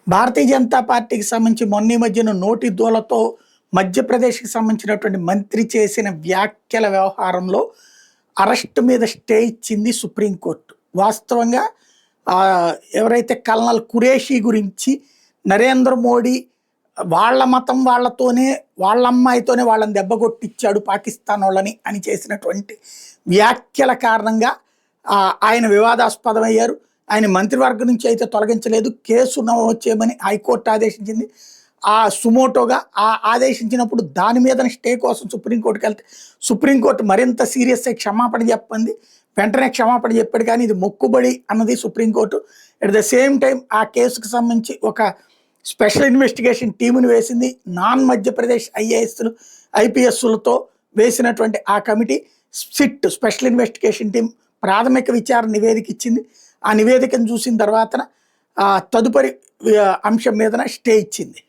భారతీయ జనతా పార్టీకి సంబంధించి మొన్న ఈ మధ్యన నోటి దూలతో మధ్యప్రదేశ్‌కి సంబంధించినటువంటి మంత్రి చేసిన వ్యాఖ్యల వ్యవహారంలో అరెస్ట్ మీద స్టే ఇచ్చింది సుప్రీంకోర్టు. వాస్తవంగా ఎవరైతే కల్నల్ ఖురేషీ గురించి నరేంద్ర మోడీ వాళ్ళ మతం వాళ్ళతోనే, వాళ్ళ అమ్మాయితోనే వాళ్ళని దెబ్బకొట్టిచ్చాడు పాకిస్తానోళ్ళని అని చేసినటువంటి వ్యాఖ్యల కారణంగా ఆయన వివాదాస్పదమయ్యారు. ఆయన మంత్రివర్గం నుంచి అయితే తొలగించలేదు. కేసు నమోదు చేయమని హైకోర్టు ఆదేశించింది. సుమోటోగా ఆదేశించినప్పుడు దాని మీదన స్టే కోసం సుప్రీంకోర్టుకి వెళ్తే సుప్రీంకోర్టు మరింత సీరియస్ అయి క్షమాపణ చెప్పింది. వెంటనే క్షమాపణ చెప్పాడు. కానీ ఇది మొక్కుబడి అన్నది supreme court. At the same time ఆ కేసుకు సంబంధించి ఒక స్పెషల్ ఇన్వెస్టిగేషన్ టీముని వేసింది. నాన్ మధ్యప్రదేశ్ ఐఏఎస్లు ఐపీఎస్లతో వేసినటువంటి ఆ కమిటీ స్పెషల్ ఇన్వెస్టిగేషన్ టీం ప్రాథమిక విచారణ నివేదిక ఇచ్చింది. ఆ నివేదికను చూసిన తర్వాత తదుపరి అంశం మీదన స్టే ఇచ్చింది.